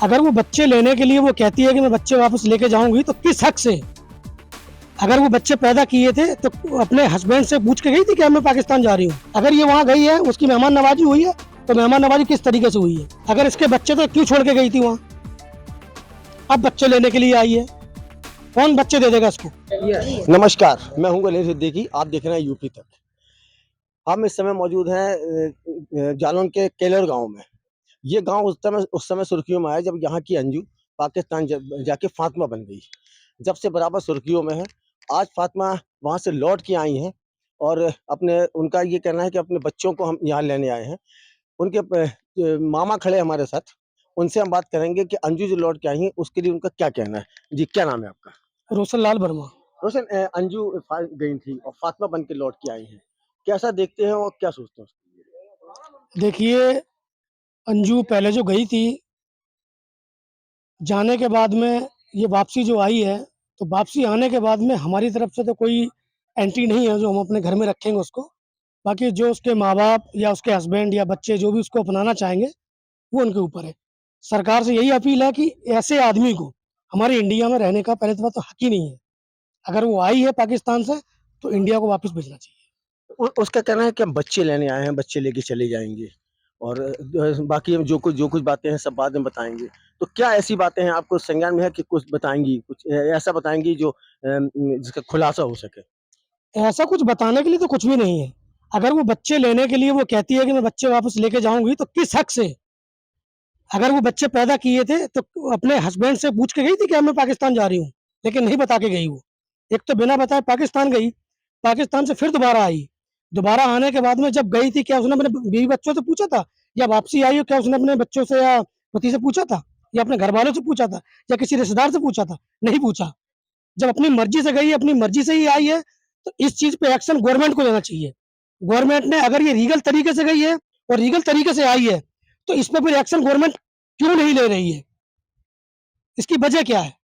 अगर वो बच्चे लेने के लिए वो कहती है कि मैं बच्चे वापस लेके जाऊंगी, तो किस हक से? अगर वो बच्चे पैदा किए थे तो अपने हस्बैंड से पूछ के गई थी कि मैं पाकिस्तान जा रही हूँ? अगर ये वहाँ गई है, उसकी मेहमान नवाजी हुई है, तो मेहमान नवाजी किस तरीके से हुई है? अगर इसके बच्चे तो क्यों छोड़ के गई थी वहाँ? अब बच्चे लेने के लिए आई है, कौन बच्चे दे देगा इसको? नमस्कार, मैं हूं गणेश सिद्दीकी। आप देख रहे हैं यूपी तक। हम इस समय मौजूद हैं जालौन के केलर गांव में। ये गांव उस समय सुर्खियों में आया जब यहाँ की अंजू पाकिस्तान जाके फातिमा बन गई। जब से बराबर सुर्खियों में है। आज फातिमा वहाँ से लौट के आई हैं और अपने उनका ये कहना है कि अपने बच्चों को हम यहाँ लेने आए हैं। उनके मामा खड़े हमारे साथ, उनसे हम बात करेंगे कि अंजू जो लौट के आई हैं उसके लिए उनका क्या कहना है। जी, क्या नाम है आपका? रोशन लाल वर्मा। रोशन, अंजू गई थी और फातिमा बन के लौट के आई हैं। कैसा देखते हैं और क्या सोचते हैं उसके लिए? देखिए, अंजू पहले जो गई थी, जाने के बाद में ये वापसी जो आई है, तो वापसी आने के बाद में हमारी तरफ से तो कोई एंट्री नहीं है जो हम अपने घर में रखेंगे उसको। बाकी जो उसके माँ बाप या उसके हस्बैंड या बच्चे जो भी उसको अपनाना चाहेंगे, वो उनके ऊपर है। सरकार से यही अपील है कि ऐसे आदमी को हमारे इंडिया में रहने का पहले तो हक ही नहीं है। अगर वो आई है पाकिस्तान से, तो इंडिया को वापस भेजना चाहिए। उसका कहना है कि हम बच्चे लेने आए हैं, बच्चे लेके चले जाएंगे और बाकी हम जो कुछ बातें हैं सब बाद में बताएंगे। तो क्या ऐसी बातें हैं आपको संज्ञान में है कि कुछ बताएंगी, कुछ ऐसा बताएंगी जो जिसका खुलासा हो सके? ऐसा कुछ बताने के लिए तो कुछ भी नहीं है। अगर वो बच्चे लेने के लिए वो कहती है कि मैं बच्चे वापस लेके जाऊंगी, तो किस हक से? अगर वो बच्चे पैदा किए थे तो अपने हस्बैंड से पूछ के गई थी कि मैं पाकिस्तान जा रही हूँ, लेकिन नहीं बता के गई वो। एक तो बिना बताए पाकिस्तान गई, पाकिस्तान से फिर दोबारा आई। दोबारा आने के बाद में जब गई थी, क्या उसने अपने बीवी बच्चों से पूछा था? या वापसी आई हो, क्या उसने अपने बच्चों से या पति से पूछा था? या अपने घर वालों से पूछा था? या किसी रिश्तेदार से पूछा था? नहीं पूछा। जब अपनी मर्जी से गई, अपनी मर्जी से ही आई है, तो इस चीज पे एक्शन गवर्नमेंट को लेना चाहिए। गवर्नमेंट ने, अगर ये लीगल तरीके से गई है और लीगल तरीके से आई है, तो इस पे फिर एक्शन गवर्नमेंट क्यों नहीं ले रही है? इसकी वजह क्या है?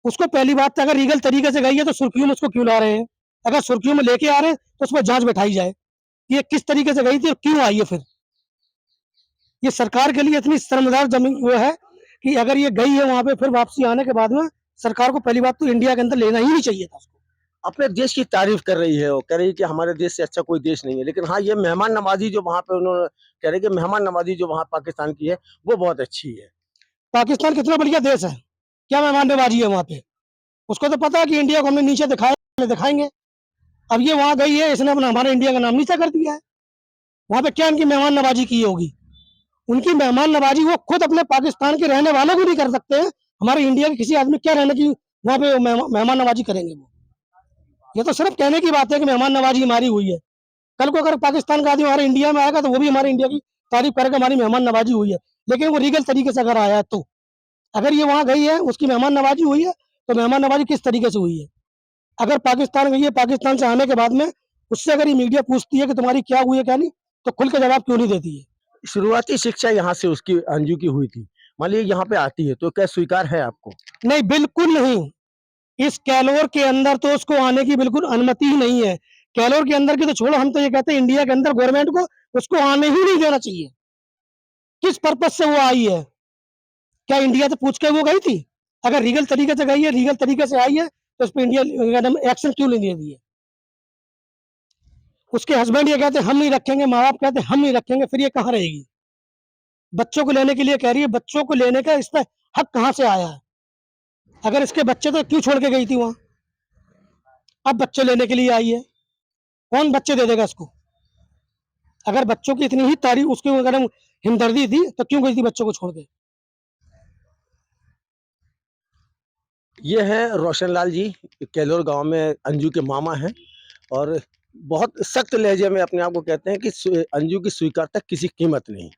उसको पहली बात तो, अगर लीगल तरीके से गई है तो सुर्खियों में उसको क्यों ला रहे हैं? अगर सुर्खियों में लेके आ रहे हैं तो उस पर जांच बैठाई जाए कि ये किस तरीके से गई थी और क्यों आई है। फिर ये सरकार के लिए इतनी शर्मदार जमीन वो है कि अगर ये गई है वहां पे, फिर वापसी आने के बाद में सरकार को पहली बात तो इंडिया के अंदर लेना ही नहीं चाहिए था उसको। अपने देश की तारीफ कर रही है, वो कह रही है कि हमारे देश से अच्छा कोई देश नहीं है। लेकिन हाँ, ये मेहमान नवाजी जो वहाँ पे उन्होंने कह रहे हैं कि मेहमान नवाजी जो वहाँ पाकिस्तान की है वो बहुत अच्छी है। पाकिस्तान कितना बढ़िया देश है, क्या मेहमान नवाजी है वहां पे? उसको तो पता है कि इंडिया को हमने नीचे दिखाया, दिखाएंगे। अब ये वहां गई है, इसने अपना हमारे इंडिया का नाम नीचा कर दिया है। वहां पे क्या इनकी मेहमान नवाजी की होगी? उनकी मेहमान नवाजी वो खुद अपने पाकिस्तान के रहने वालों को नहीं कर सकते हैं, हमारे इंडिया के किसी आदमी क्या रहने की वहां पे मेहमान नवाजी करेंगे वो? ये तो सिर्फ कहने की बात है कि मेहमान नवाजी हमारी हुई है। कल को अगर पाकिस्तान का आदमी हमारे इंडिया में आएगा, तो वो भी हमारे इंडिया की तारीफ करेगा, हमारी मेहमान नवाजी हुई है। लेकिन वो लीगल तरीके से अगर आया है, तो अगर ये वहां गई है, उसकी मेहमान नवाजी हुई है, तो मेहमान नवाजी किस तरीके से हुई है? अगर पाकिस्तान गई है, पाकिस्तान से आने के बाद में उससे अगर ये मीडिया पूछती है कि तुम्हारी क्या हुई है क्या नहीं, तो खुल के जवाब क्यों नहीं देती है? शुरुआती शिक्षा यहाँ से उसकी अंजू की हुई थी। मान लीजिए यहाँ पे आती है तो क्या स्वीकार है आपको? नहीं, बिल्कुल नहीं। इस कैलोर के अंदर तो उसको आने की बिल्कुल अनुमति ही नहीं है। कैलोर के अंदर की तो छोड़ो, हम तो ये कहते हैं इंडिया के अंदर गवर्नमेंट को उसको आने ही नहीं देना चाहिए। किस पर्पज से वो आई है? क्या इंडिया से पूछ के वो गई थी? अगर लीगल तरीके से गई है, लीगल तरीके से आई है, तो उस पर इंडिया एक्शन क्यों नहीं दिए? उसके हस्बैंड ये कहते हैं हम नहीं रखेंगे, माँ बाप कहते हैं हम नहीं रखेंगे, फिर ये कहाँ रहेगी? बच्चों को लेने के लिए कह रही है, बच्चों को लेने का इस पर हक कहाँ से आया है? अगर इसके बच्चे तो क्यों छोड़ के गई थी वहां? अब बच्चे लेने के लिए आई है, कौन बच्चे दे देगा इसको? अगर बच्चों की इतनी ही तारीफ, उसकी अगर हिमदर्दी थी, तो क्यों गई थी बच्चों को छोड़ के? ये हैं रोशन लाल जी, केलोर गांव में अंजू के मामा हैं और बहुत सख्त लहजे में अपने आप को कहते हैं कि अंजू की स्वीकारता किसी कीमत नहीं।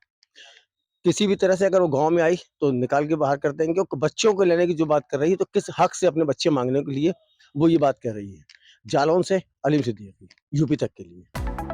किसी भी तरह से अगर वो गांव में आई तो निकाल के बाहर कर देंगे। और बच्चों को लेने की जो बात कर रही है, तो किस हक से अपने बच्चे मांगने के लिए वो ये बात कह रही है। जालौन से अलीम सिद्दीकी, यूपी तक के लिए।